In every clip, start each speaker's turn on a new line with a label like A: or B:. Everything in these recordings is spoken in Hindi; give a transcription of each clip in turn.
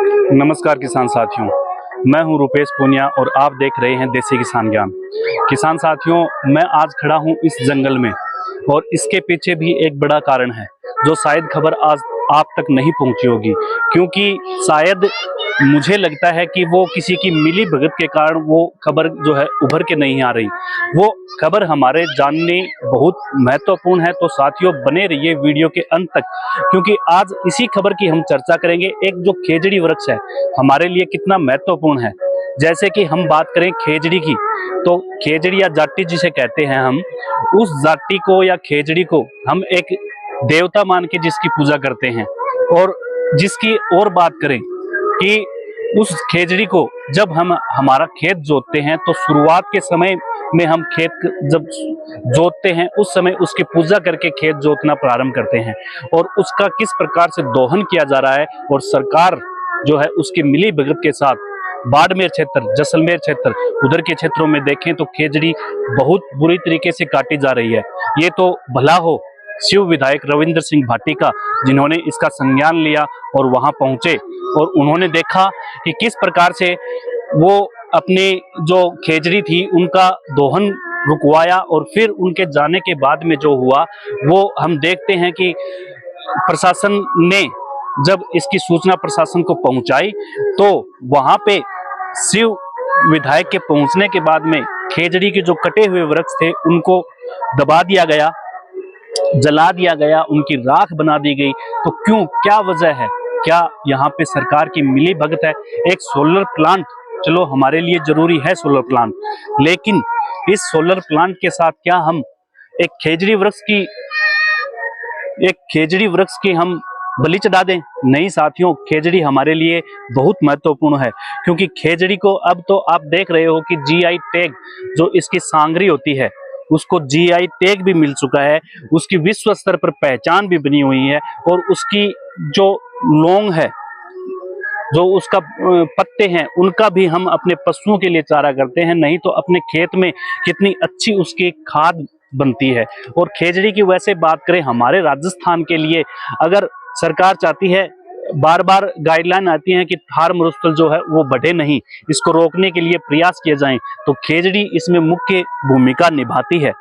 A: नमस्कार किसान साथियों, मैं हूं रुपेश पूनिया और आप देख रहे हैं देसी किसान ज्ञान। किसान साथियों, मैं आज खड़ा हूं इस जंगल में और इसके पीछे भी एक बड़ा कारण है जो शायद खबर आज आप तक नहीं पहुंची होगी, क्योंकि शायद मुझे लगता है कि वो किसी की मिली भगत के कारण वो खबर जो है उभर के नहीं आ रही। वो खबर हमारे जानने बहुत महत्वपूर्ण है, तो साथियों बने रहिए वीडियो के अंत तक, क्योंकि आज इसी खबर की हम चर्चा करेंगे। एक जो खेजड़ी वृक्ष है हमारे लिए कितना महत्वपूर्ण है। जैसे कि हम बात करें खेजड़ी की, तो खेजड़ी या जाटी जिसे कहते हैं हम, उस जाटी को या खेजड़ी को हम एक देवता मान के जिसकी पूजा करते हैं। और जिसकी और बात करें कि उस खेजड़ी को जब हम हमारा खेत जोतते हैं तो शुरुआत के समय में हम खेत जब जोतते हैं उस समय उसकी पूजा करके खेत जोतना प्रारंभ करते हैं और उसका किस प्रकार से दोहन किया जा रहा है। और सरकार जो है उसकी मिली भगत के साथ बाड़मेर क्षेत्र, जैसलमेर क्षेत्र, उधर के क्षेत्रों में देखें तो खेजड़ी बहुत बुरी तरीके से काटी जा रही है। ये तो भला हो शिव विधायक रविंद्र सिंह भाटी का, जिन्होंने इसका संज्ञान लिया और वहां पहुंचे और उन्होंने देखा कि किस प्रकार से वो अपनी जो खेजड़ी थी उनका दोहन रुकवाया। और फिर उनके जाने के बाद में जो हुआ वो हम देखते हैं कि प्रशासन ने जब इसकी सूचना प्रशासन को पहुंचाई तो वहां पे शिव विधायक के पहुंचने के बाद में खेजड़ी के जो कटे हुए वृक्ष थे उनको दबा दिया गया, जला दिया गया, उनकी राख बना दी गई। तो क्यों, क्या वजह है? क्या यहाँ पे सरकार की मिली भगत है? एक सोलर प्लांट, चलो हमारे लिए जरूरी है सोलर प्लांट, लेकिन इस सोलर प्लांट के साथ क्या हम एक खेजड़ी वृक्ष की हम बलि चढ़ा दें? नहीं साथियों, खेजड़ी हमारे लिए बहुत महत्वपूर्ण है, क्योंकि खेजड़ी को अब तो आप देख रहे हो कि जीआई टैग, जो इसकी सांगरी होती है उसको जीआई टैग भी मिल चुका है, उसकी विश्व स्तर पर पहचान भी बनी हुई है। और उसकी जो लौंग है, जो उसका पत्ते हैं, उनका भी हम अपने पशुओं के लिए चारा करते हैं, नहीं तो अपने खेत में कितनी अच्छी उसकी खाद बनती है। और खेजड़ी की वैसे बात करें हमारे राजस्थान के लिए, अगर सरकार चाहती है, बार बार गाइडलाइन आती है कि थार मरुस्थल जो है वो बढ़े नहीं, इसको रोकने के लिए प्रयास किए जाएं, तो खेजड़ी इसमें मुख्य भूमिका निभाती है।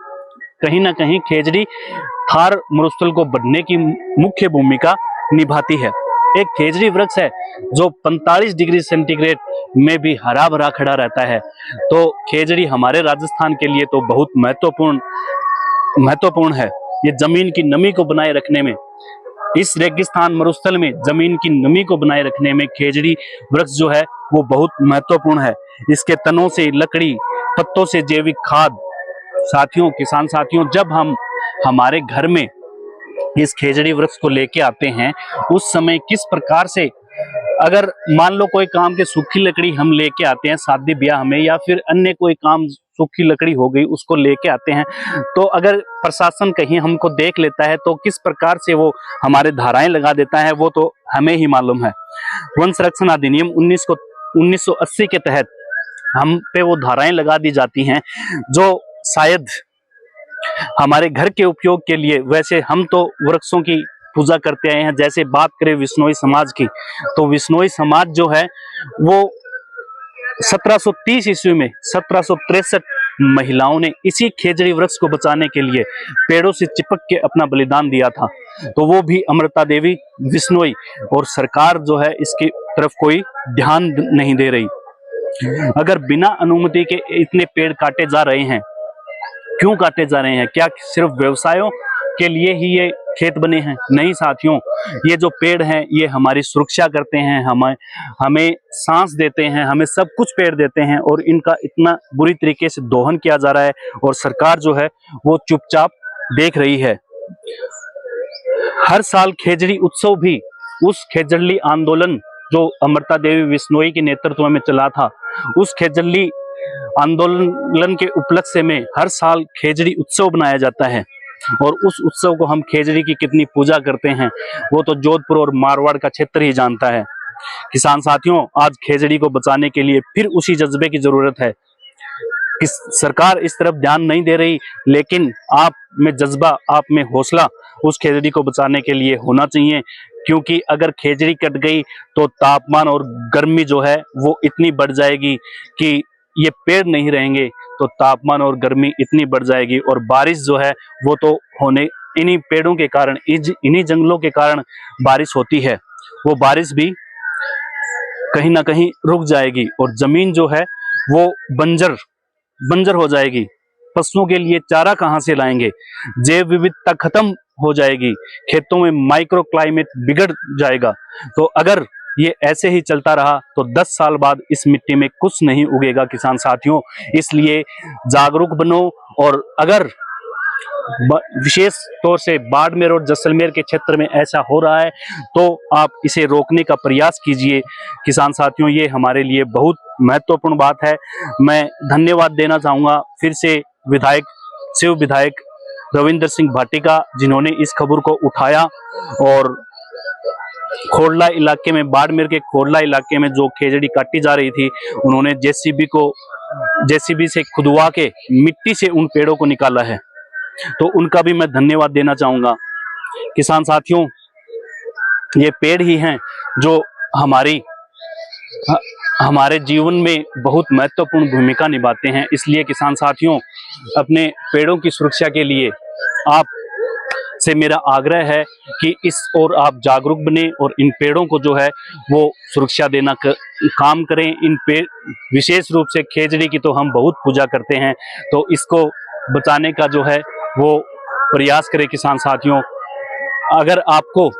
A: कहीं ना कहीं खेजड़ी थार मरुस्थल को बढ़ने की मुख्य भूमिका निभाती है। एक खेजड़ी वृक्ष है जो 45 डिग्री सेंटीग्रेड में भी हरा भरा खड़ा रहता है। तो खेजड़ी हमारे राजस्थान के लिए तो बहुत महत्वपूर्ण है। ये जमीन की नमी को बनाए रखने में, इस रेगिस्तान मरुस्थल में जमीन की नमी को बनाए रखने में खेजड़ी वृक्ष जो है वो बहुत महत्वपूर्ण है। इसके तनों से लकड़ी, पत्तों से जैविक खाद। साथियों, किसान साथियों, जब हम हमारे घर में इस खेजड़ी वृक्ष को लेके आते हैं उस समय किस प्रकार से, अगर मान लो कोई काम के सूखी लकड़ी हम लेके आते हैं शादी ब्याह में, या फिर अन्य कोई काम सूखी लकड़ी हो गई उसको लेके आते हैं, तो अगर प्रशासन कहीं हमको देख लेता है तो किस प्रकार से वो हमारे धाराएं लगा देता है वो तो हमें ही मालूम है। वन संरक्षण अधिनियम 1980 के तहत हम पे वो धाराएं लगा दी जाती हैं जो शायद हमारे घर के उपयोग के लिए, वैसे हम तो वृक्षों की पूजा करते आए हैं। जैसे बात करें विश्नोई समाज की, तो विश्नोई समाज जो है वो 1730 ईस्वी में 1763 महिलाओं ने इसी खेजड़ी वृक्ष को बचाने के लिए पेड़ों से चिपक के अपना बलिदान दिया था। तो वो भी अमृता देवी विश्नोई, और सरकार जो है इसकी तरफ कोई ध्यान नहीं दे रही। अगर बिना अनुमति के इतने पेड़ काटे जा रहे हैं, क्यों काटे जा रहे हैं? क्या सिर्फ व्यवसायों के लिए ही ये खेत बने हैं? नहीं साथियों, ये जो पेड़ हैं ये हमारी सुरक्षा करते हैं, हमें सांस देते हैं, हमें सब कुछ पेड़ देते हैं, और इनका इतना बुरी तरीके से दोहन किया जा रहा है और सरकार जो है वो चुपचाप देख रही है। हर साल खेजड़ी उत्सव भी, उस खेजड़ी आंदोलन जो अमृता देवी विश्नोई के नेतृत्व में चला था, उस खेजड़ी आंदोलन के उपलक्ष्य में हर साल खेजड़ी उत्सव बनाया जाता है। और उस उत्सव को हम खेजड़ी की कितनी पूजा करते हैं वो तो जोधपुर और मारवाड़ का क्षेत्र ही जानता है। किसान साथियों, आज खेजड़ी को बचाने के लिए फिर उसी जज्बे की जरूरत है। सरकार इस तरफ ध्यान नहीं दे रही, लेकिन आप में जज्बा, आप में हौसला उस खेजड़ी को बचाने के लिए होना चाहिए, क्योंकि अगर खेजड़ी कट गई तो तापमान और गर्मी जो है वो इतनी बढ़ जाएगी कि ये पेड़ नहीं रहेंगे तो तापमान और गर्मी इतनी बढ़ जाएगी, और बारिश जो है वो तो होने इन्हीं पेड़ों के कारण, इन्हीं जंगलों के कारण बारिश होती है, वो बारिश भी कहीं ना कहीं रुक जाएगी और जमीन जो है वो बंजर हो जाएगी। पशुओं के लिए चारा कहाँ से लाएंगे, जैव विविधता खत्म हो जाएगी, खेतों में माइक्रो क्लाइमेट बिगड़ जाएगा। तो अगर ये ऐसे ही चलता रहा तो 10 साल बाद इस मिट्टी में कुछ नहीं उगेगा किसान साथियों। इसलिए जागरूक बनो, और अगर विशेष तौर से बाड़मेर और जैसलमेर के क्षेत्र में ऐसा हो रहा है तो आप इसे रोकने का प्रयास कीजिए किसान साथियों। ये हमारे लिए बहुत महत्वपूर्ण बात है। मैं धन्यवाद देना चाहूँगा फिर से शिव विधायक रविंद्र सिंह भाटिका, जिन्होंने इस खबर को उठाया और खोड़ला इलाके में, बाड़मेर के खोड़ला इलाके में जो खेजड़ी काटी जा रही थी, उन्होंने जेसीबी से खुदवा के मिट्टी से उन पेड़ों को निकाला है, तो उनका भी मैं धन्यवाद देना चाहूंगा। किसान साथियों, ये पेड़ ही हैं जो हमारे जीवन में बहुत महत्वपूर्ण भूमिका निभाते हैं। इसलिए किसान साथियों, अपने पेड़ों की सुरक्षा के लिए आप से मेरा आग्रह है कि इस और आप जागरूक बने और इन पेड़ों को जो है वो सुरक्षा देना काम करें। इन पेड़, विशेष रूप से खेजड़ी की तो हम बहुत पूजा करते हैं, तो इसको बचाने का जो है वो प्रयास करें किसान साथियों। अगर आपको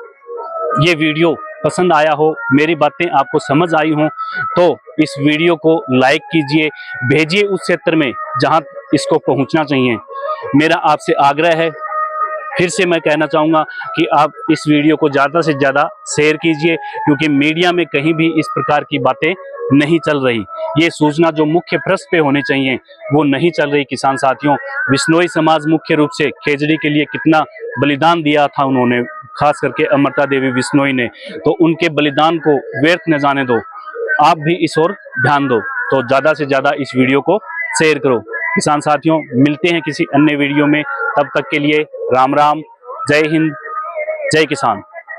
A: ये वीडियो पसंद आया हो, मेरी बातें आपको समझ आई हों, तो इस वीडियो को लाइक कीजिए, भेजिए उस क्षेत्र में जहां इसको पहुंचना चाहिए। मेरा आपसे आग्रह है, फिर से मैं कहना चाहूँगा कि आप इस वीडियो को ज़्यादा से ज़्यादा शेयर कीजिए, क्योंकि मीडिया में कहीं भी इस प्रकार की बातें नहीं चल रही। ये सूचना जो मुख्य पृष्ठ पे होनी चाहिए वो नहीं चल रही किसान साथियों। विश्नोई समाज मुख्य रूप से खेजड़ी के लिए कितना बलिदान दिया था उन्होंने, खास करके अमृता देवी विश्नोई ने, तो उनके बलिदान को व्यर्थ न जाने दो। आप भी इस ओर ध्यान दो, तो ज़्यादा से ज़्यादा इस वीडियो को शेयर करो। किसान साथियों, मिलते हैं किसी अन्य वीडियो में, तब तक के लिए राम राम, जय हिंद, जय किसान।